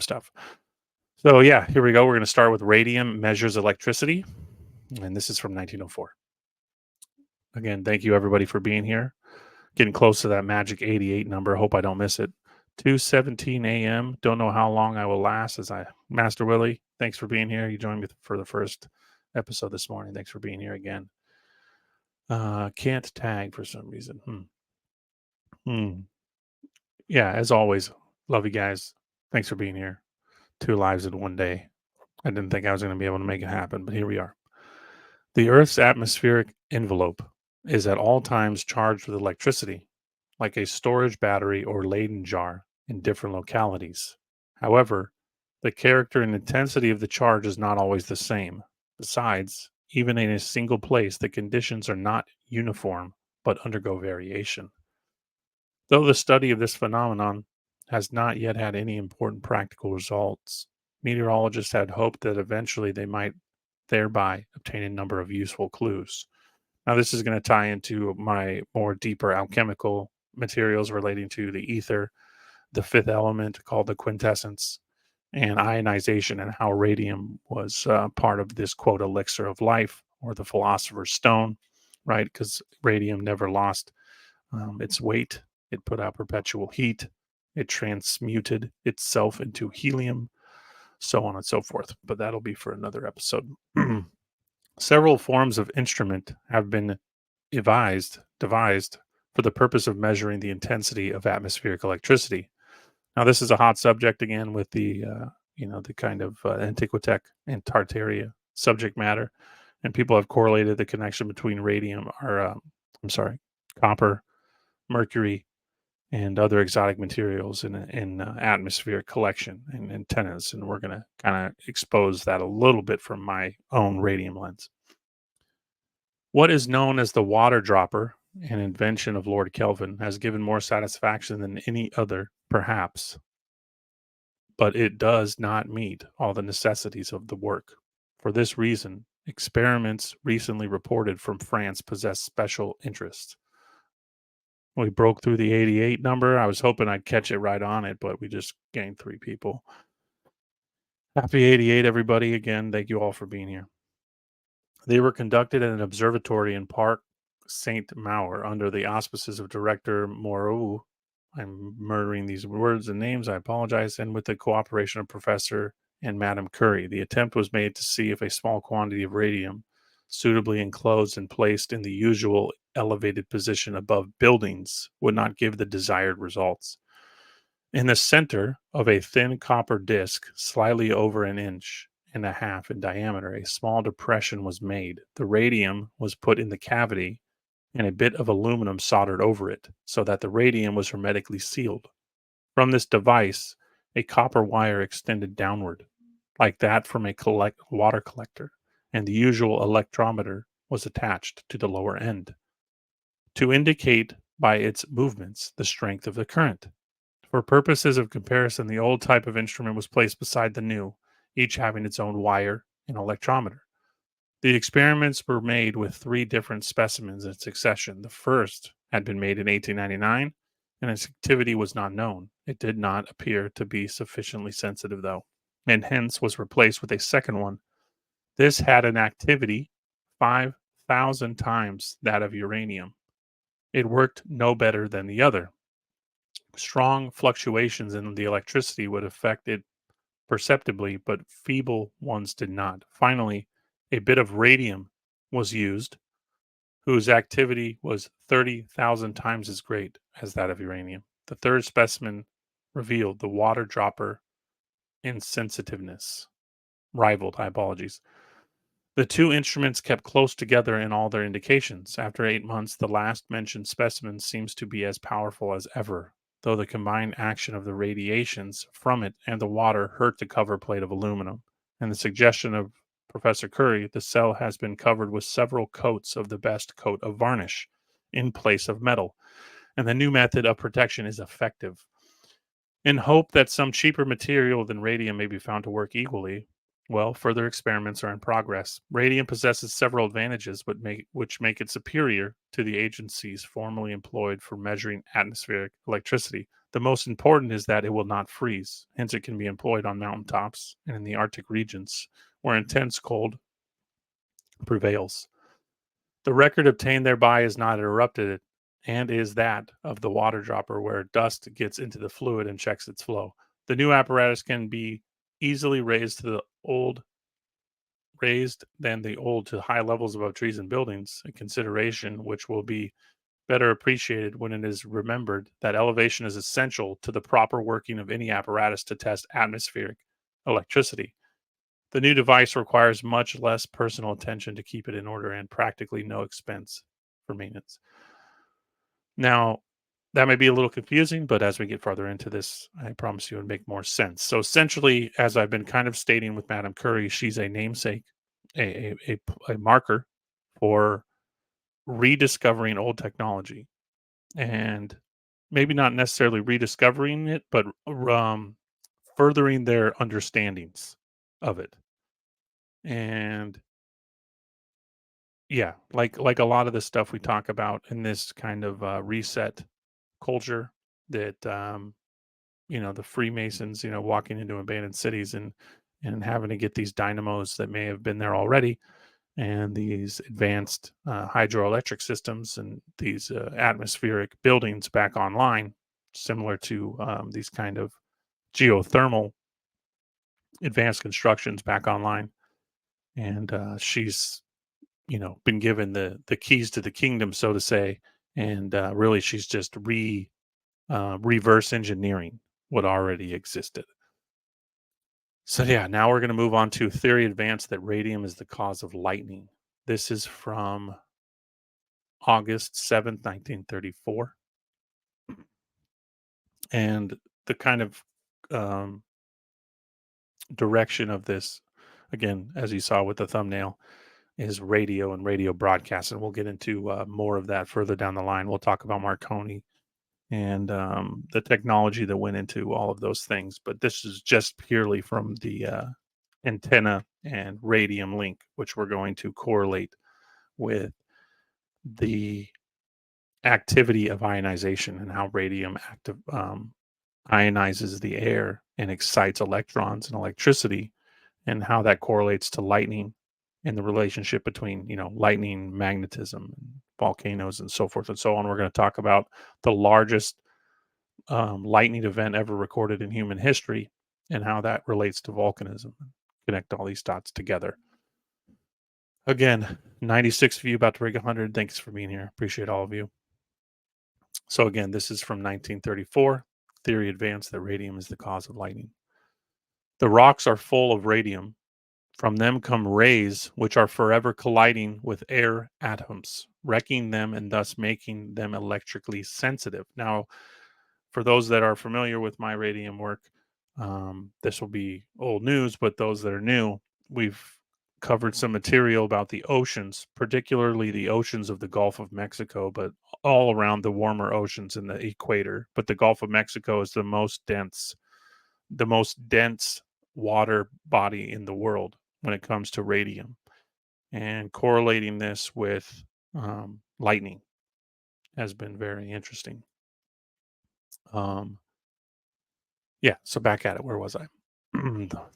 stuff. So yeah, here we go. We're going to start with radium measures electricity, and this is from 1904. Again, thank you everybody for being here. Getting close to that magic 88 number. Hope I don't miss it. 2:17 a.m. Don't know how long I will last. Master Willie, thanks for being here. You joined me for the first episode this morning. Thanks for being here again. Can't tag for some reason. Yeah, as always, love you guys. Thanks for being here. 2 lives in one day. I didn't think I was going to be able to make it happen, but here we are. The Earth's atmospheric envelope is at all times charged with electricity, like a storage battery or Leyden jar in different localities. However, the character and intensity of the charge is not always the same. Besides, even in a single place, the conditions are not uniform but undergo variation. Though the study of this phenomenon has not yet had any important practical results, meteorologists had hoped that eventually they might thereby obtain a number of useful clues. Now, this is going to tie into my more deeper alchemical materials relating to the ether, the fifth element called the quintessence, and ionization, and how radium was part of this quote elixir of life or the philosopher's stone, right? Because radium never lost its weight. It put out perpetual heat. It transmuted itself into helium, so on and so forth. But that'll be for another episode. Several forms of instrument have been devised for the purpose of measuring the intensity of atmospheric electricity. Now, this is a hot subject again with the kind of Antiquitech and Tartaria subject matter, and people have correlated the connection between copper, mercury, and other exotic materials in atmospheric collection and antennas. And we're going to kind of expose that a little bit from my own radium lens. What is known as the water dropper, an invention of Lord Kelvin, has given more satisfaction than any other, perhaps, but it does not meet all the necessities of the work. For this reason, experiments recently reported from France possess special interest. We broke through the 88 number. I was hoping I'd catch it right on it, but we just gained 3 people. Happy 88, everybody. Again, thank you all for being here. They were conducted at an observatory in Parc Saint Maur under the auspices of Director Moreau. I'm murdering these words and names. I apologize. And with the cooperation of Professor and Madame Curie, the attempt was made to see if a small quantity of radium, suitably enclosed and placed in the usual elevated position above buildings, would not give the desired results. In the center of a thin copper disc, slightly over an inch and a half in diameter, a small depression was made. The radium was put in the cavity and a bit of aluminum soldered over it, so that the radium was hermetically sealed. From this device, a copper wire extended downward, like that from a water collector, and the usual electrometer was attached to the lower end, to indicate by its movements the strength of the current. For purposes of comparison, the old type of instrument was placed beside the new, each having its own wire and electrometer. The experiments were made with 3 different specimens in succession. The first had been made in 1899, and its activity was not known. It did not appear to be sufficiently sensitive, though, and hence was replaced with a second one. This had an activity 5,000 times that of uranium. It worked no better than the other. Strong fluctuations in the electricity would affect it perceptibly, but feeble ones did not. Finally, a bit of radium was used, whose activity was 30,000 times as great as that of uranium. The third specimen revealed the water dropper insensitiveness. The 2 instruments kept close together in all their indications. After 8 months, the last mentioned specimen seems to be as powerful as ever, though the combined action of the radiations from it and the water hurt the cover plate of aluminum. And the suggestion of Professor Curie, the cell has been covered with several coats of the best coat of varnish in place of metal, and the new method of protection is effective. In hope that some cheaper material than radium may be found to work equally, well, further experiments are in progress. Radium possesses several advantages which make it superior to the agencies formerly employed for measuring atmospheric electricity. The most important is that it will not freeze. Hence, it can be employed on mountaintops and in the Arctic regions where intense cold prevails. The record obtained thereby is not interrupted and is that of the water dropper, where dust gets into the fluid and checks its flow. The new apparatus can be easily raised than the old to high levels above trees and buildings, a consideration which will be better appreciated when it is remembered that elevation is essential to the proper working of any apparatus to test atmospheric electricity. The new device requires much less personal attention to keep it in order and practically no expense for maintenance. Now, that may be a little confusing, but as we get farther into this, I promise you it'll make more sense. So essentially, as I've been kind of stating with Madame Curie, she's a namesake, a marker for rediscovering old technology, and maybe not necessarily rediscovering it, but furthering their understandings of it. And yeah, like a lot of the stuff we talk about in this kind of reset culture that the Freemasons, walking into abandoned cities and having to get these dynamos that may have been there already, and these advanced hydroelectric systems and these atmospheric buildings back online, similar to these kind of geothermal advanced constructions back online. And she's been given the keys to the kingdom, so to say, and really she's just reverse engineering what already existed. So yeah, now we're going to move on to theory advanced that radium is the cause of lightning. This is from August 7th, 1934. And the kind of um, direction of this, again, as you saw with the thumbnail, is radio and radio broadcast. And we'll get into more of that further down the line. We'll talk about Marconi and the technology that went into all of those things. But this is just purely from the antenna and radium link, which we're going to correlate with the activity of ionization and how radium ionizes the air and excites electrons and electricity, and how that correlates to lightning and the relationship between lightning, magnetism, and volcanoes, and so forth and so on. We're going to talk about the largest lightning event ever recorded in human history and how that relates to volcanism. Connect all these dots together. Again, 96 of you, about to break 100. Thanks for being here. Appreciate all of you. So again, this is from 1934. Theory advanced that radium is the cause of lightning. The rocks are full of radium. From them come rays which are forever colliding with air atoms, wrecking them and thus making them electrically sensitive. Now, for those that are familiar with my radium work, this will be old news, but those that are new, we've covered some material about the oceans, particularly the oceans of the Gulf of Mexico, but all around the warmer oceans in the equator. But the Gulf of Mexico is the most dense water body in the world when it comes to radium, and correlating this with lightning has been very interesting. Um, yeah, so back at it. Where was I?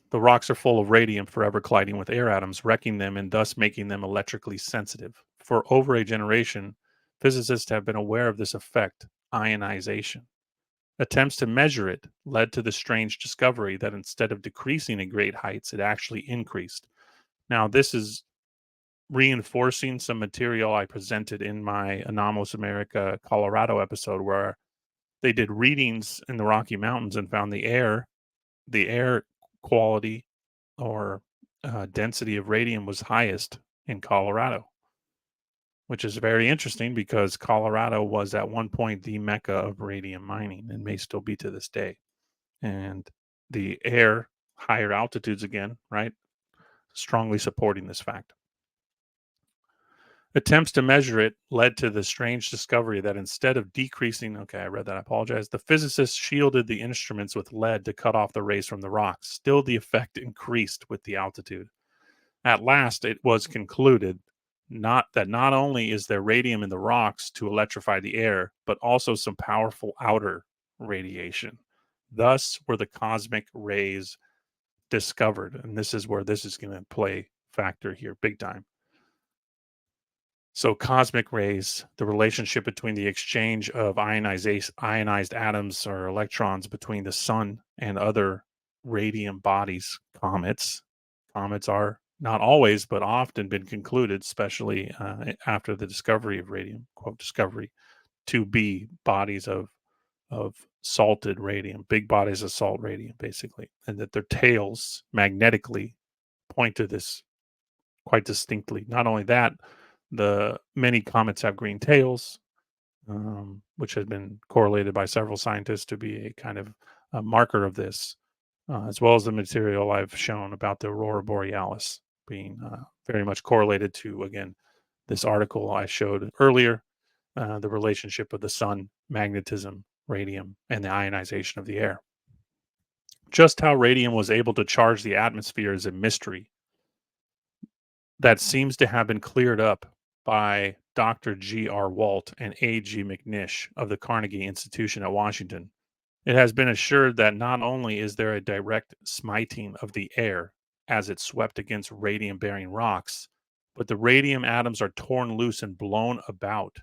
The rocks are full of radium, forever colliding with air atoms, wrecking them and thus making them electrically sensitive. For over a generation, physicists have been aware of this effect, ionization. Attempts to measure it led to the strange discovery that instead of decreasing at great heights, it actually increased. Now, this is reinforcing some material I presented in my Anomalous America Colorado episode, where they did readings in the Rocky Mountains and found the air quality or density of radium was highest in Colorado, which is very interesting because Colorado was at one point the mecca of radium mining and may still be to this day. And the air, higher altitudes again, right, strongly supporting this fact. Attempts to measure it led to the strange discovery that instead of decreasing, okay, I read that, I apologize. The physicists shielded the instruments with lead to cut off the rays from the rocks. Still, the effect increased with the altitude. At last, it was concluded not only is there radium in the rocks to electrify the air, but also some powerful outer radiation. Thus were the cosmic rays discovered. And this is where this is going to play factor here big time. So cosmic rays, the relationship between the exchange of ionized atoms or electrons between the sun and other radium bodies, comets. Comets are not always, but often been concluded, especially after the discovery of radium, quote discovery, to be bodies of salted radium, big bodies of salt radium, basically, and that their tails magnetically point to this quite distinctly. Not only that, the many comets have green tails, which has been correlated by several scientists to be a kind of a marker of this, as well as the material I've shown about the aurora borealis being very much correlated to, again, this article I showed earlier, the relationship of the sun, magnetism, radium, and the ionization of the air. Just how radium was able to charge the atmosphere is a mystery that seems to have been cleared up by Dr. G.R. Walt and A.G. McNish of the Carnegie Institution at Washington. It has been assured that not only is there a direct smiting of the air as it swept against radium bearing rocks, but the radium atoms are torn loose and blown about.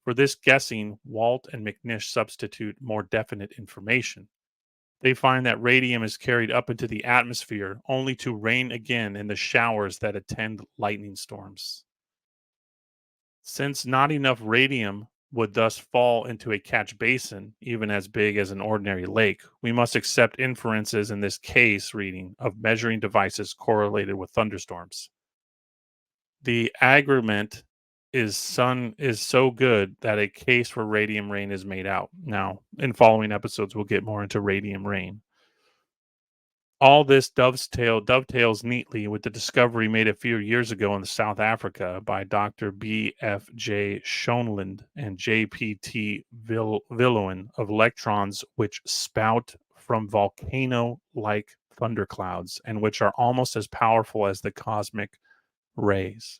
For this guessing, Walt and McNish substitute more definite information. They find that radium is carried up into the atmosphere only to rain again in the showers that attend lightning storms. Since not enough radium would thus fall into a catch basin, even as big as an ordinary lake, we must accept inferences in this case reading of measuring devices correlated with thunderstorms. The agreement is so good that a case for radium rain is made out. Now, in following episodes, we'll get more into radium rain. All this dovetails neatly with the discovery made a few years ago in South Africa by Dr. B.F.J. Schoenland and J.P.T. Villoen of electrons which spout from volcano-like thunderclouds and which are almost as powerful as the cosmic rays.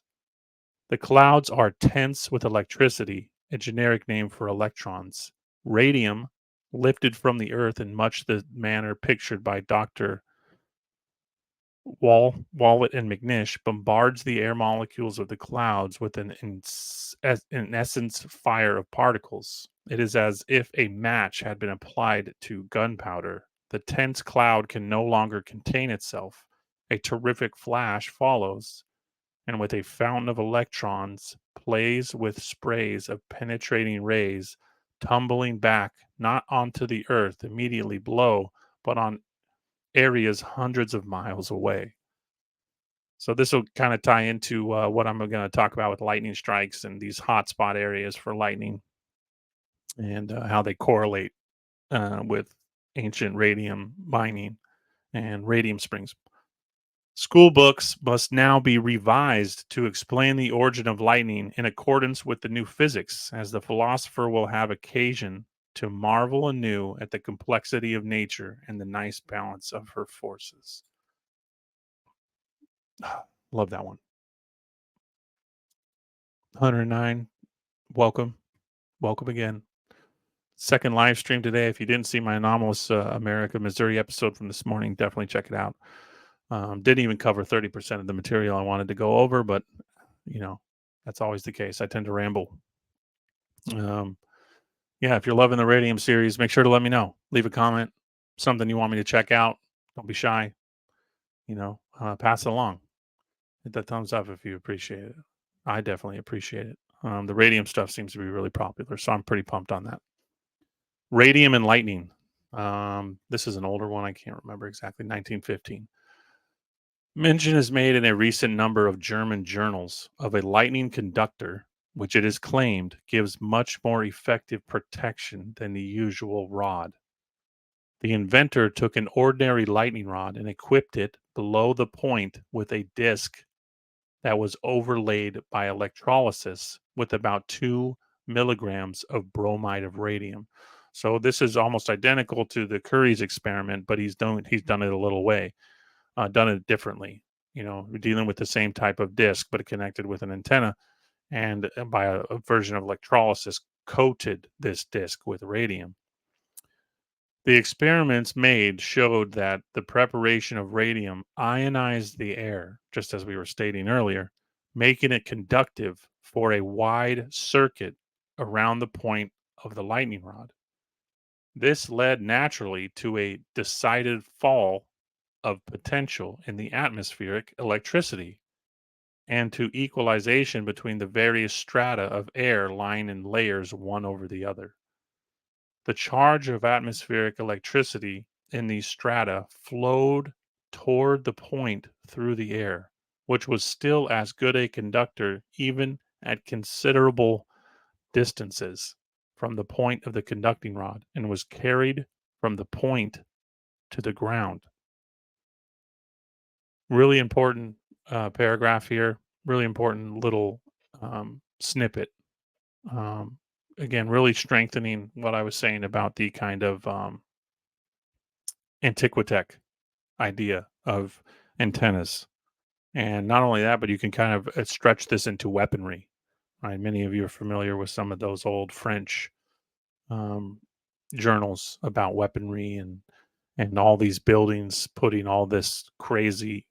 The clouds are tense with electricity, a generic name for electrons. Radium, lifted from the earth in much the manner pictured by Dr. Wallet and McNish, bombards the air molecules of the clouds with in essence, fire of particles. It is as if a match had been applied to gunpowder. The tense cloud can no longer contain itself. A terrific flash follows, and with a fountain of electrons, plays with sprays of penetrating rays, tumbling back not onto the earth immediately below, but on areas hundreds of miles away. So this will kind of tie into what I'm going to talk about with lightning strikes and these hotspot areas for lightning and how they correlate with ancient radium mining and radium springs. School books must now be revised to explain the origin of lightning in accordance with the new physics, as the philosopher will have occasion to marvel anew at the complexity of nature and the nice balance of her forces. Love that one. 109. Welcome. Welcome again. Second live stream today. If you didn't see my Anomalous America, Missouri episode from this morning, definitely check it out. Didn't even cover 30% of the material I wanted to go over, but that's always the case. I tend to ramble. Yeah, if you're loving the Radium series, make sure to let me know. Leave a comment, something you want me to check out. Don't be shy. Pass it along. Hit that thumbs up if you appreciate it. I definitely appreciate it. The radium stuff seems to be really popular, so I'm pretty pumped on that. Radium and lightning. This is an older one. I can't remember exactly. 1915. Mention is made in a recent number of German journals of a lightning conductor, which it is claimed gives much more effective protection than the usual rod. The inventor took an ordinary lightning rod and equipped it below the point with a disc that was overlaid by electrolysis with about 2 milligrams of bromide of radium. So this is almost identical to the Curie's experiment, but he's done it a little way, done it differently. We're dealing with the same type of disc, but connected with an antenna, and by a version of electrolysis, coated this disc with radium. The experiments made showed that the preparation of radium ionized the air, just as we were stating earlier, making it conductive for a wide circuit around the point of the lightning rod. This led naturally to a decided fall of potential in the atmospheric electricity and to equalization between the various strata of air lying in layers one over the other. The charge of atmospheric electricity in these strata flowed toward the point through the air, which was still as good a conductor even at considerable distances from the point of the conducting rod and was carried from the point to the ground. Really important paragraph here, really important little snippet. Um, Again, really strengthening what I was saying about the kind of Antiquitech idea of antennas. And not only that, but you can kind of stretch this into weaponry. Right? Many of you are familiar with some of those old French um, journals about weaponry and all these buildings putting all this crazy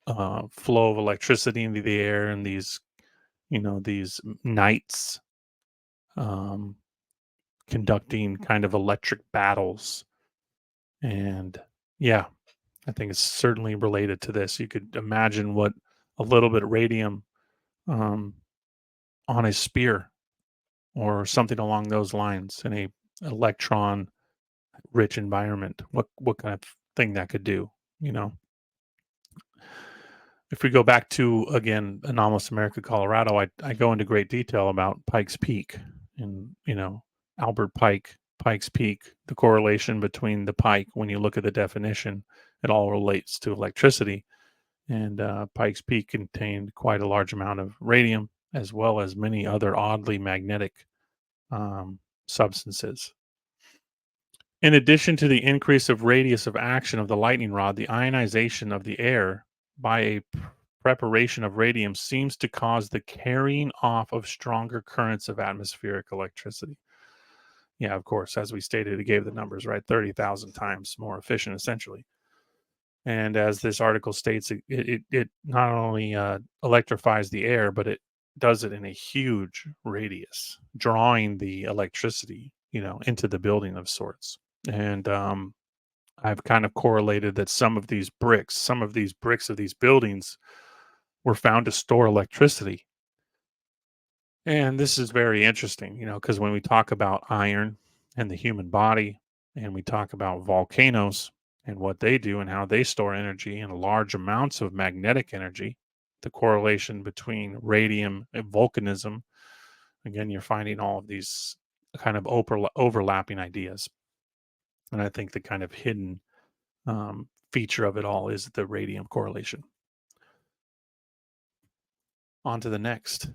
flow of electricity into the air and these these knights um, conducting kind of electric battles. And yeah, I think it's certainly related to this. You could imagine what a little bit of radium um, on a spear or something along those lines in a electron rich environment. What kind of thing that could do? You know, if we go back to again anomalous America, Colorado, I go into great detail about Pikes Peak and Albert Pike, Pikes Peak, the correlation between the pike when you look at the definition, it all relates to electricity. And Pikes Peak contained quite a large amount of radium, as well as many other oddly magnetic substances. In addition to the increase of radius of action of the lightning rod, the ionization of the air by a preparation of radium seems to cause the carrying off of stronger currents of atmospheric electricity. Yeah, of course, as we stated, it gave the numbers right, 30,000 times more efficient, essentially. And as this article states, it not only electrifies the air, but it does it in a huge radius, drawing the electricity, into the building of sorts. And I've kind of correlated that some of these bricks of these buildings were found to store electricity. And this is very interesting, because when we talk about iron and the human body, and we talk about volcanoes and what they do and how they store energy and large amounts of magnetic energy, the correlation between radium and volcanism, again, you're finding all of these kind of overlapping ideas. And I think the kind of hidden feature of it all is the radium correlation. On to the next.